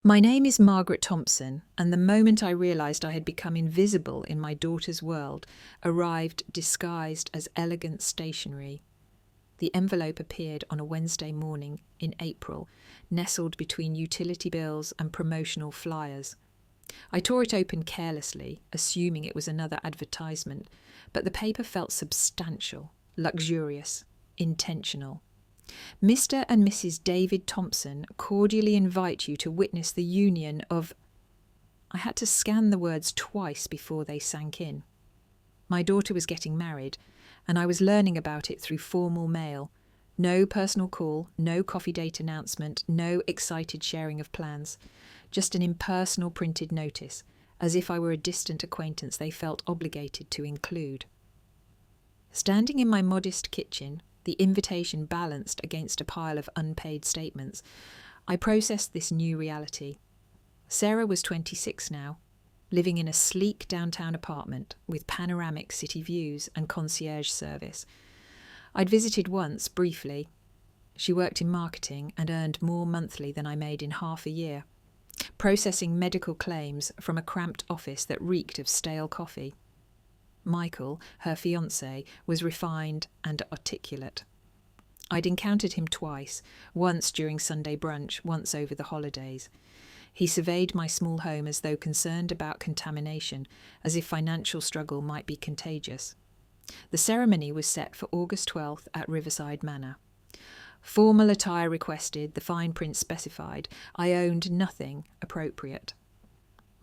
My name is Margaret Thompson, and the moment I realised I had become invisible in my daughter's world arrived disguised as elegant stationery. The envelope appeared on a Wednesday morning in April, nestled between utility bills and promotional flyers. I tore it open carelessly, assuming it was another advertisement, but the paper felt substantial, luxurious, intentional. Mr. and Mrs. David Thompson cordially invite you to witness the union of... I had to scan the words twice before they sank in. My daughter was getting married, and I was learning about it through formal mail. No personal call, no coffee date announcement, no excited sharing of plans. Just an impersonal printed notice, as if I were a distant acquaintance they felt obligated to include. Standing in my modest kitchen, the invitation balanced against a pile of unpaid statements, I processed this new reality. Sarah was 26 now, living in a sleek downtown apartment with panoramic city views and concierge service. I'd visited once, briefly. She worked in marketing and earned more monthly than I made in half a year, processing medical claims from a cramped office that reeked of stale coffee. Michael, her fiancé, was refined and articulate. I'd encountered him twice, once during Sunday brunch, once over the holidays. He surveyed my small home as though concerned about contamination, as if financial struggle might be contagious. The ceremony was set for August 12th at Riverside Manor. Formal attire requested, the fine print specified. I owned nothing appropriate.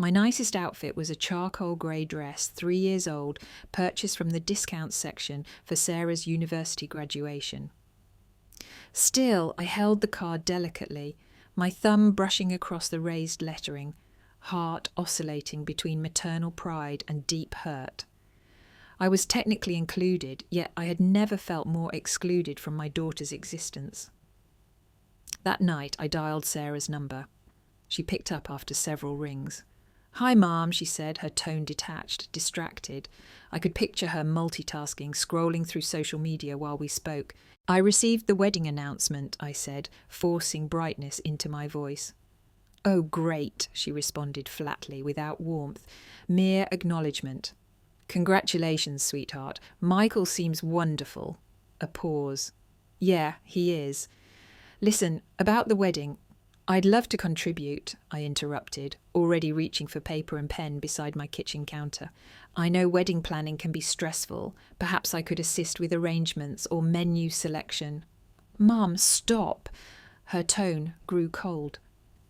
My nicest outfit was a charcoal grey dress, 3 years old, purchased from the discount section for Sarah's university graduation. Still, I held the card delicately, my thumb brushing across the raised lettering, heart oscillating between maternal pride and deep hurt. I was technically included, yet I had never felt more excluded from my daughter's existence. That night I dialed Sarah's number. She picked up after several rings. "Hi, Mom," she said, her tone detached, distracted. I could picture her multitasking, scrolling through social media while we spoke. "I received the wedding announcement," I said, forcing brightness into my voice. "Oh, great," she responded flatly, without warmth, mere acknowledgement. "Congratulations, sweetheart. Michael seems wonderful." A pause. "Yeah, he is. Listen, about the wedding, I'd love to contribute," I interrupted, already reaching for paper and pen beside my kitchen counter. "I know wedding planning can be stressful. Perhaps I could assist with arrangements or menu selection." "Mom, stop!" Her tone grew cold.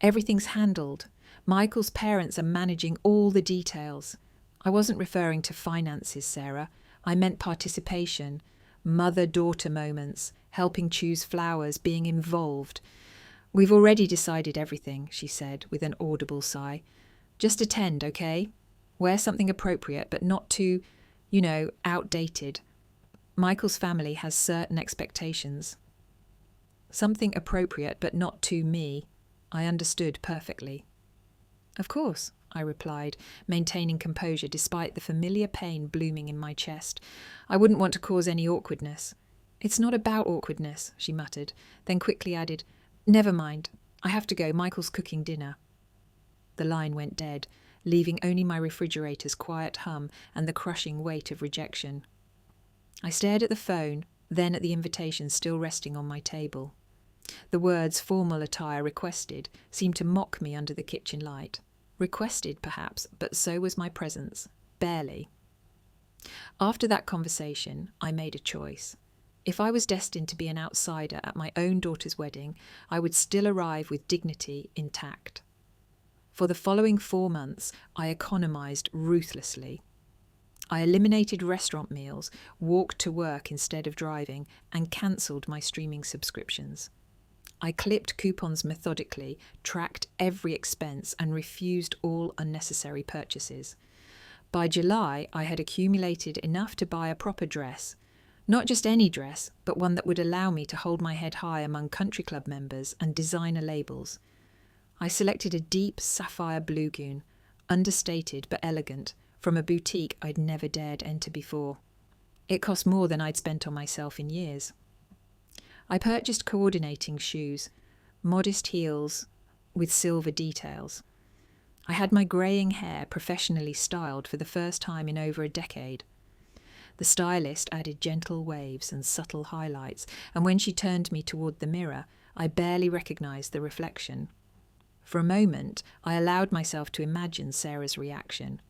"Everything's handled. Michael's parents are managing all the details." I wasn't referring to finances, Sarah. I meant participation, mother-daughter moments, helping choose flowers, being involved. "We've already decided everything," she said, with an audible sigh. "Just attend, okay? Wear something appropriate, but not too, outdated. Michael's family has certain expectations." Something appropriate, but not too me. I understood perfectly. "Of course," I replied, maintaining composure despite the familiar pain blooming in my chest. "I wouldn't want to cause any awkwardness." "It's not about awkwardness," she muttered, then quickly added, "Never mind. I have to go. Michael's cooking dinner." The line went dead, leaving only my refrigerator's quiet hum and the crushing weight of rejection. I stared at the phone, then at the invitation still resting on my table. The words "formal attire requested" seemed to mock me under the kitchen light. Requested, perhaps, but so was my presence. Barely. After that conversation, I made a choice. If I was destined to be an outsider at my own daughter's wedding, I would still arrive with dignity intact. For the following 4 months, I economized ruthlessly. I eliminated restaurant meals, walked to work instead of driving, and cancelled my streaming subscriptions. I clipped coupons methodically, tracked every expense, and refused all unnecessary purchases. By July, I had accumulated enough to buy a proper dress. Not just any dress, but one that would allow me to hold my head high among country club members and designer labels. I selected a deep sapphire blue gown, understated but elegant, from a boutique I'd never dared enter before. It cost more than I'd spent on myself in years. I purchased coordinating shoes, modest heels, with silver details. I had my greying hair professionally styled for the first time in over a decade. The stylist added gentle waves and subtle highlights, and when she turned me toward the mirror, I barely recognised the reflection. For a moment, I allowed myself to imagine Sarah's reaction.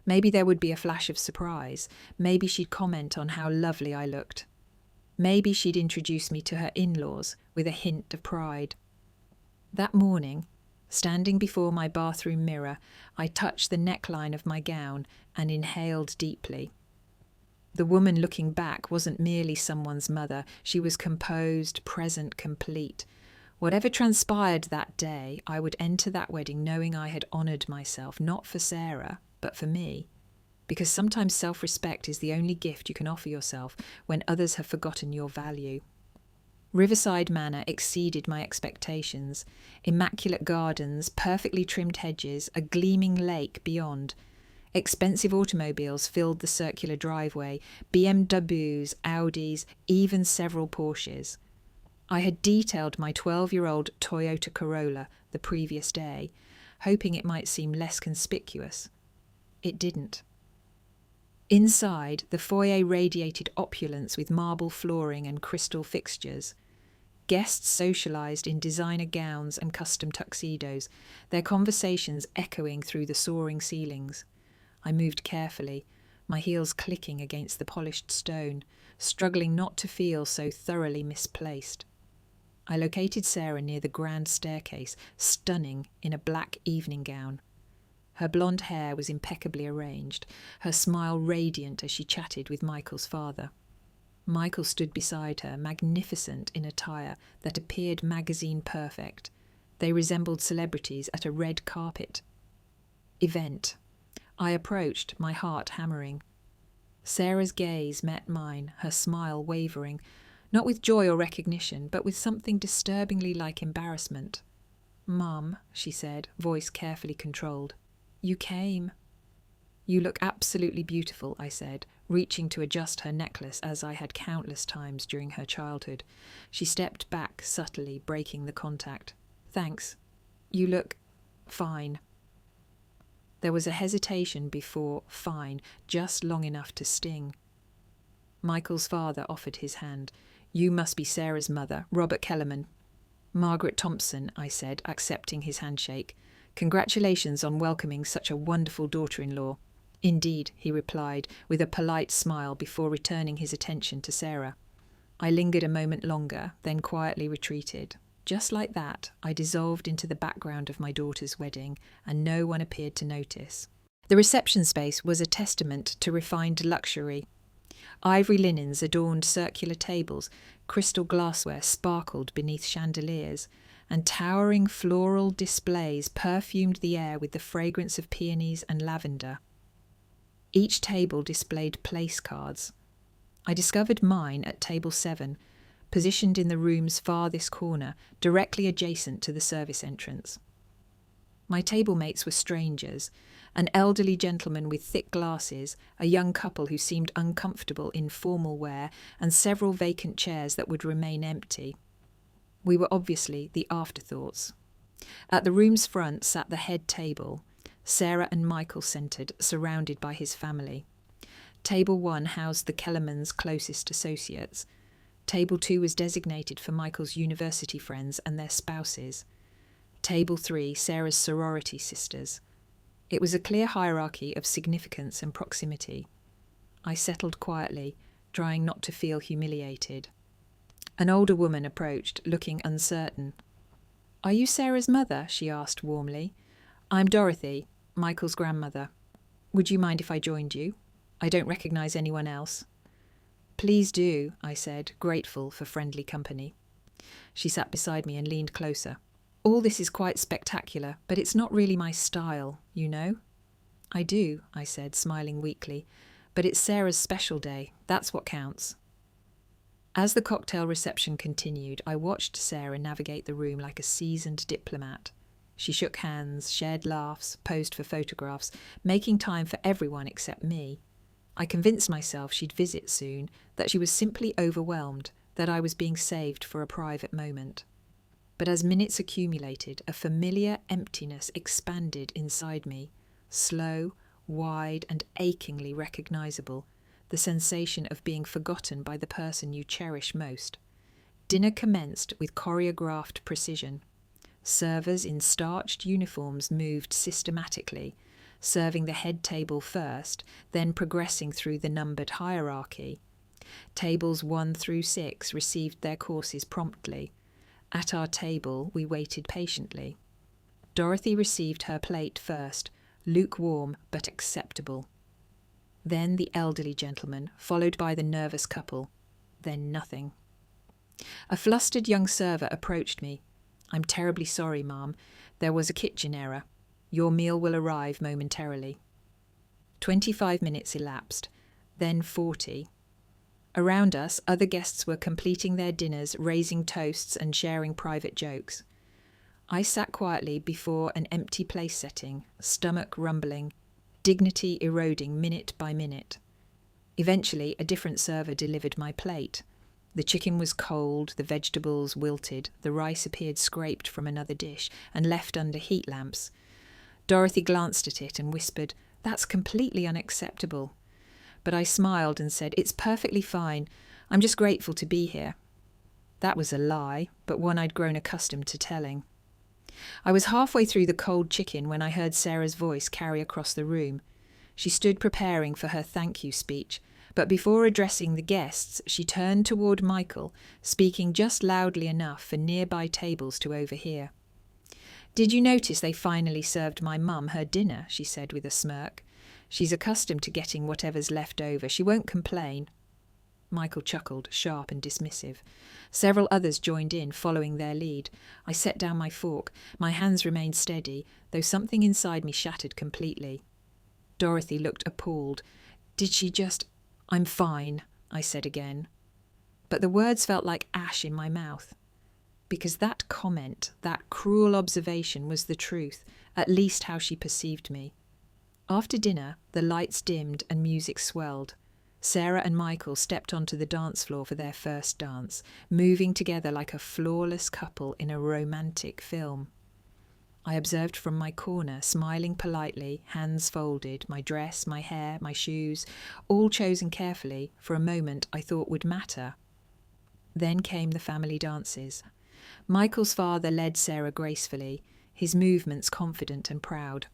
Maybe there would be a flash of surprise. Maybe she'd comment on how lovely I looked. Maybe she'd introduce me to her in-laws with a hint of pride. That morning, standing before my bathroom mirror, I touched the neckline of my gown and inhaled deeply. The woman looking back wasn't merely someone's mother. She was composed, present, complete. Whatever transpired that day, I would enter that wedding knowing I had honoured myself, not for Sarah, but for me. Because sometimes self-respect is the only gift you can offer yourself when others have forgotten your value. Riverside Manor exceeded my expectations. Immaculate gardens, perfectly trimmed hedges, a gleaming lake beyond. Expensive automobiles filled the circular driveway, BMWs, Audis, even several Porsches. I had detailed my 12-year-old Toyota Corolla the previous day, hoping it might seem less conspicuous. It didn't. Inside, the foyer radiated opulence with marble flooring and crystal fixtures. Guests socialised in designer gowns and custom tuxedos, their conversations echoing through the soaring ceilings. I moved carefully, my heels clicking against the polished stone, struggling not to feel so thoroughly misplaced. I located Sarah near the grand staircase, stunning in a black evening gown. Her blonde hair was impeccably arranged, her smile radiant as she chatted with Michael's father. Michael stood beside her, magnificent in attire that appeared magazine perfect. They resembled celebrities at a red carpet event. I approached, my heart hammering. Sarah's gaze met mine, her smile wavering, not with joy or recognition, but with something disturbingly like embarrassment. "Mum," she said, voice carefully controlled. "You came." "You look absolutely beautiful," I said, reaching to adjust her necklace as I had countless times during her childhood. She stepped back subtly, breaking the contact. "Thanks. You look fine." There was a hesitation before fine, just long enough to sting. Michael's father offered his hand. "You must be Sarah's mother, Robert Kellerman." "Margaret Thompson," I said, accepting his handshake. "Congratulations on welcoming such a wonderful daughter-in-law." "Indeed," he replied, with a polite smile before returning his attention to Sarah. I lingered a moment longer, then quietly retreated. Just like that, I dissolved into the background of my daughter's wedding, and no one appeared to notice. The reception space was a testament to refined luxury. Ivory linens adorned circular tables, crystal glassware sparkled beneath chandeliers, and towering floral displays perfumed the air with the fragrance of peonies and lavender. Each table displayed place cards. I discovered mine at table 7, positioned in the room's farthest corner, directly adjacent to the service entrance. My table mates were strangers, an elderly gentleman with thick glasses, a young couple who seemed uncomfortable in formal wear, and several vacant chairs that would remain empty. We were obviously the afterthoughts. At the room's front sat the head table, Sarah and Michael centred, surrounded by his family. Table 1 housed the Kellermans' closest associates. Table 2 was designated for Michael's university friends and their spouses. Table 3, Sarah's sorority sisters. It was a clear hierarchy of significance and proximity. I settled quietly, trying not to feel humiliated. An older woman approached, looking uncertain. "Are you Sarah's mother?" she asked warmly. "I'm Dorothy, Michael's grandmother. Would you mind if I joined you? I don't recognise anyone else." "Please do," I said, grateful for friendly company. She sat beside me and leaned closer. "All this is quite spectacular, but it's not really my style, you know?" "I do," I said, smiling weakly. "But it's Sarah's special day. That's what counts." As the cocktail reception continued, I watched Sarah navigate the room like a seasoned diplomat. She shook hands, shared laughs, posed for photographs, making time for everyone except me. I convinced myself she'd visit soon, that she was simply overwhelmed, that I was being saved for a private moment. But as minutes accumulated, a familiar emptiness expanded inside me, slow, wide, and achingly recognizable, the sensation of being forgotten by the person you cherish most. Dinner commenced with choreographed precision. Servers in starched uniforms moved systematically, serving the head table first, then progressing through the numbered hierarchy. Tables 1 through 6 received their courses promptly. At our table, we waited patiently. Dorothy received her plate first, lukewarm but acceptable. Then the elderly gentleman, followed by the nervous couple. Then nothing. A flustered young server approached me. "I'm terribly sorry, ma'am. There was a kitchen error. Your meal will arrive momentarily." 25 minutes elapsed, then 40. Around us, other guests were completing their dinners, raising toasts and sharing private jokes. I sat quietly before an empty place setting, stomach rumbling, dignity eroding minute by minute. Eventually, a different server delivered my plate. The chicken was cold, the vegetables wilted, the rice appeared scraped from another dish and left under heat lamps. Dorothy glanced at it and whispered, "That's completely unacceptable." But I smiled and said, "It's perfectly fine. I'm just grateful to be here." That was a lie, but one I'd grown accustomed to telling. I was halfway through the cold chicken when I heard Sarah's voice carry across the room. She stood preparing for her thank you speech, but before addressing the guests, she turned toward Michael, speaking just loudly enough for nearby tables to overhear. "Did you notice they finally served my mum her dinner?" she said with a smirk. "She's accustomed to getting whatever's left over. She won't complain." Michael chuckled, sharp and dismissive. Several others joined in, following their lead. I set down my fork. My hands remained steady, though something inside me shattered completely. Dorothy looked appalled. "Did she just—" "I'm fine," I said again. But the words felt like ash in my mouth. Because that comment, that cruel observation was the truth, at least how she perceived me. After dinner, the lights dimmed and music swelled. Sarah and Michael stepped onto the dance floor for their first dance, moving together like a flawless couple in a romantic film. I observed from my corner, smiling politely, hands folded, my dress, my hair, my shoes, all chosen carefully for a moment I thought would matter. Then came the family dances. Michael's father led Sarah gracefully, his movements confident and proud.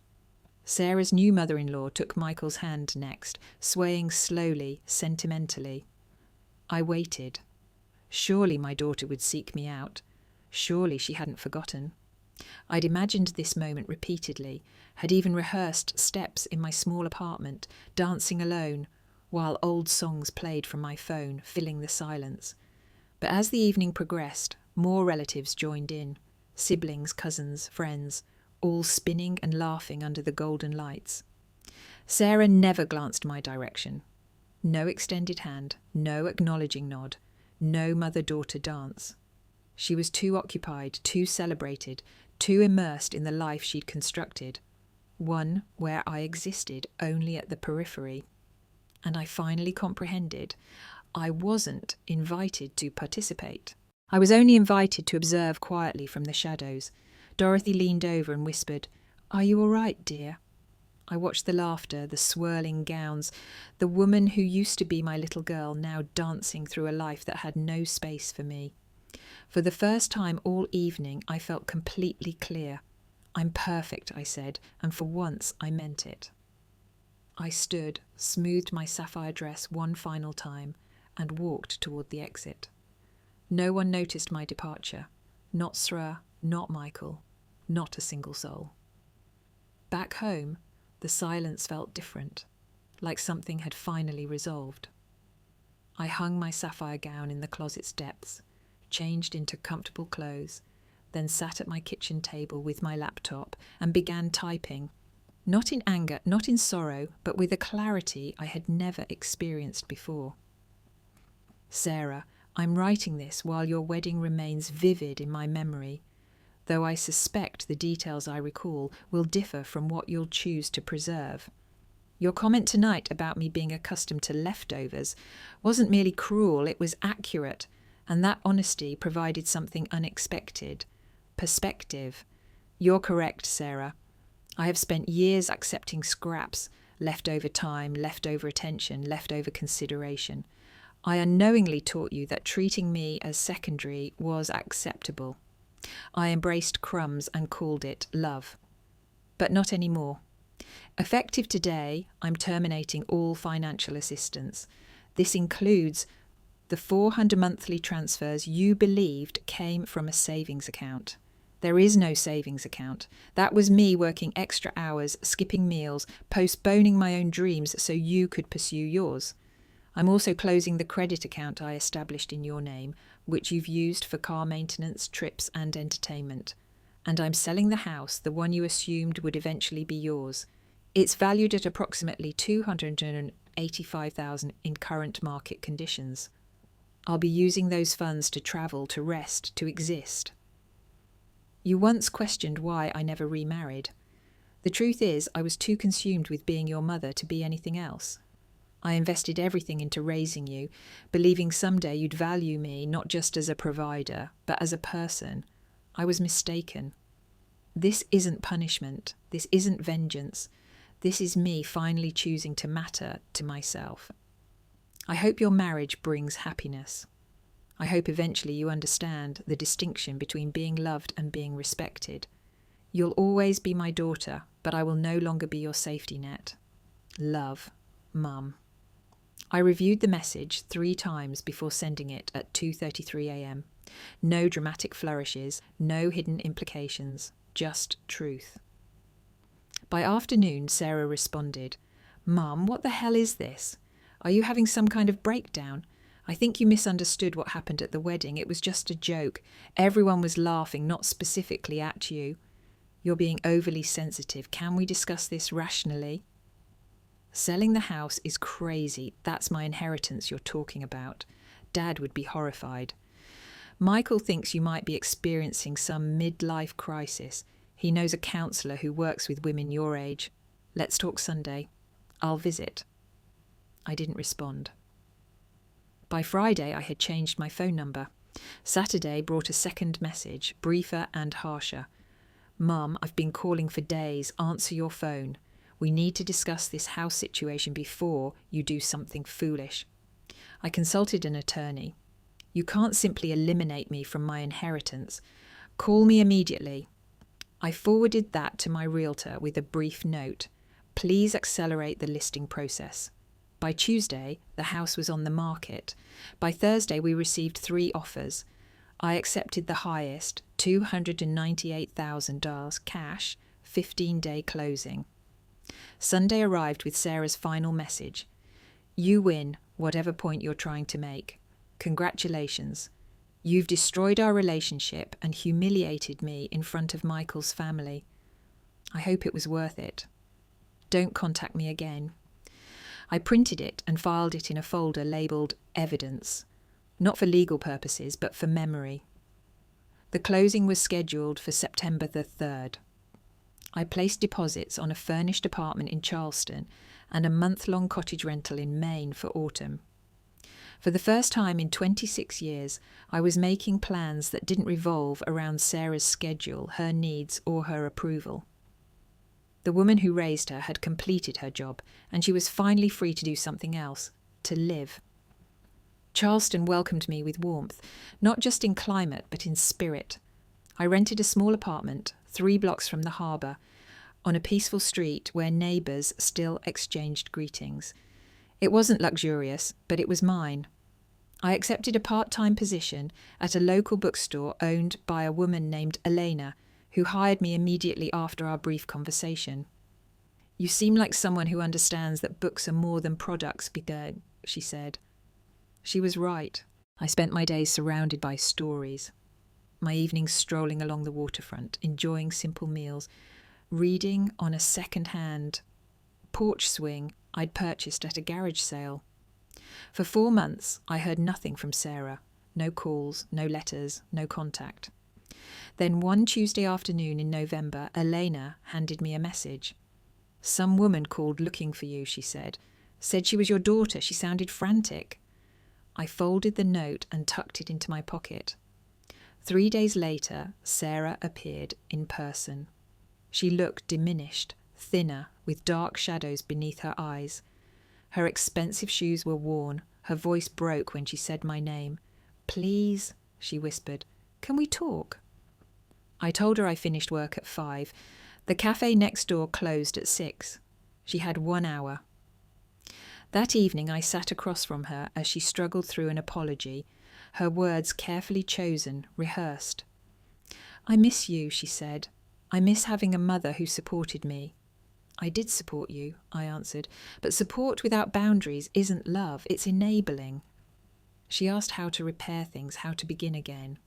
Sarah's new mother-in-law took Michael's hand next, swaying slowly, sentimentally. I waited. Surely my daughter would seek me out. Surely she hadn't forgotten. I'd imagined this moment repeatedly, had even rehearsed steps in my small apartment, dancing alone, while old songs played from my phone, filling the silence. But as the evening progressed, more relatives joined in, siblings, cousins, friends, all spinning and laughing under the golden lights. Sarah never glanced my direction. No extended hand, no acknowledging nod, no mother-daughter dance. She was too occupied, too celebrated, too immersed in the life she'd constructed, one where I existed only at the periphery. And I finally comprehended I wasn't invited to participate. I was only invited to observe quietly from the shadows. Dorothy leaned over and whispered, "Are you all right, dear?" I watched the laughter, the swirling gowns, the woman who used to be my little girl now dancing through a life that had no space for me. For the first time all evening, I felt completely clear. "I'm perfect," I said, and for once I meant it. I stood, smoothed my sapphire dress one final time, and walked toward the exit. No one noticed my departure. Not Sra, not Michael, not a single soul. Back home, the silence felt different, like something had finally resolved. I hung my sapphire gown in the closet's depths, changed into comfortable clothes, then sat at my kitchen table with my laptop and began typing, not in anger, not in sorrow, but with a clarity I had never experienced before. "Sarah, I'm writing this while your wedding remains vivid in my memory, though I suspect the details I recall will differ from what you'll choose to preserve. Your comment tonight about me being accustomed to leftovers wasn't merely cruel, it was accurate, and that honesty provided something unexpected, Perspective. You're correct, Sarah. I have spent years accepting scraps, leftover time, leftover attention, leftover consideration. I unknowingly taught you that treating me as secondary was acceptable. I embraced crumbs and called it love. But not anymore. Effective today, I'm terminating all financial assistance. This includes the 400 monthly transfers you believed came from a savings account. There is no savings account. That was me working extra hours, skipping meals, postponing my own dreams so you could pursue yours. I'm also closing the credit account I established in your name, which you've used for car maintenance, trips and entertainment. And I'm selling the house, the one you assumed would eventually be yours. It's valued at approximately $285,000 in current market conditions. I'll be using those funds to travel, to rest, to exist. You once questioned why I never remarried. The truth is, I was too consumed with being your mother to be anything else. I invested everything into raising you, believing someday you'd value me not just as a provider, but as a person. I was mistaken. This isn't punishment. This isn't vengeance. This is me finally choosing to matter to myself. I hope your marriage brings happiness. I hope eventually you understand the distinction between being loved and being respected. You'll always be my daughter, but I will no longer be your safety net. Love, Mum. I reviewed the message 3 times before sending it at 2:33 a.m. No dramatic flourishes, no hidden implications, just truth. By afternoon, Sarah responded, "Mum, what the hell is this? Are you having some kind of breakdown? I think you misunderstood what happened at the wedding. It was just a joke. Everyone was laughing, not specifically at you. You're being overly sensitive. Can we discuss this rationally? Selling the house is crazy. That's my inheritance you're talking about. Dad would be horrified. Michael thinks you might be experiencing some midlife crisis. He knows a counsellor who works with women your age. Let's talk Sunday. I'll visit." I didn't respond. By Friday, I had changed my phone number. Saturday brought a second message, briefer and harsher. "Mum, I've been calling for days. Answer your phone. We need to discuss this house situation before you do something foolish." I consulted an attorney. "You can't simply eliminate me from my inheritance. Call me immediately." I forwarded that to my realtor with a brief note. "Please accelerate the listing process." By Tuesday, the house was on the market. By Thursday, we received 3 offers. I accepted the highest, $298,000 cash, 15-day closing. Sunday arrived with Sarah's final message. "You win, whatever point you're trying to make. Congratulations. You've destroyed our relationship and humiliated me in front of Michael's family. I hope it was worth it. Don't contact me again." I printed it and filed it in a folder labelled Evidence, not for legal purposes, but for memory. The closing was scheduled for September the 3rd. I placed deposits on a furnished apartment in Charleston and a month-long cottage rental in Maine for autumn. For the first time in 26 years, I was making plans that didn't revolve around Sarah's schedule, her needs, or her approval. The woman who raised her had completed her job, and she was finally free to do something else, to live. Charleston welcomed me with warmth, not just in climate, but in spirit. I rented a small apartment, 3 blocks from the harbour, on a peaceful street where neighbours still exchanged greetings. It wasn't luxurious, but it was mine. I accepted a part-time position at a local bookstore owned by a woman named Elena, who hired me immediately after our brief conversation. "You seem like someone who understands that books are more than products, Bigger," she said. She was right. I spent my days surrounded by stories, my evenings strolling along the waterfront, enjoying simple meals, reading on a second-hand porch swing I'd purchased at a garage sale. For 4 months, I heard nothing from Sarah. No calls, no letters, no contact. Then one Tuesday afternoon in November, Elena handed me a message. "Some woman called looking for you," she said. "Said she was your daughter. She sounded frantic." I folded the note and tucked it into my pocket. 3 days later, Sarah appeared in person. She looked diminished, thinner, with dark shadows beneath her eyes. Her expensive shoes were worn. Her voice broke when she said my name. "Please," she whispered, "can we talk?" I told her I finished work at 5. The cafe next door closed at 6. She had 1 hour. That evening I sat across from her as she struggled through an apology, her words carefully chosen, rehearsed. "I miss you," she said. "I miss having a mother who supported me." "I did support you," I answered, "but support without boundaries isn't love, it's enabling." She asked how to repair things, how to begin again.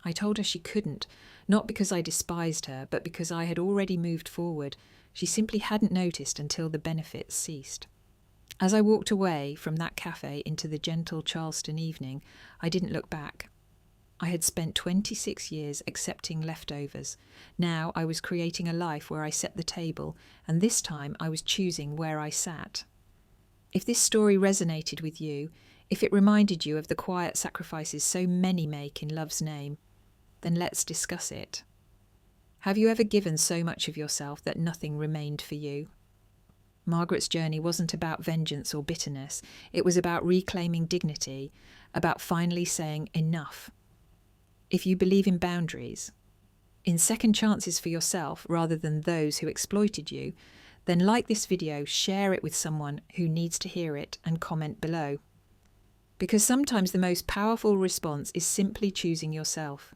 I told her she couldn't, not because I despised her, but because I had already moved forward. She simply hadn't noticed until the benefits ceased. As I walked away from that cafe into the gentle Charleston evening, I didn't look back. I had spent 26 years accepting leftovers. Now I was creating a life where I set the table, and this time I was choosing where I sat. If this story resonated with you, if it reminded you of the quiet sacrifices so many make in love's name, then let's discuss it. Have you ever given so much of yourself that nothing remained for you? Margaret's journey wasn't about vengeance or bitterness. It was about reclaiming dignity, about finally saying enough. If you believe in boundaries, in second chances for yourself rather than those who exploited you, then like this video, share it with someone who needs to hear it, and comment below. Because sometimes the most powerful response is simply choosing yourself.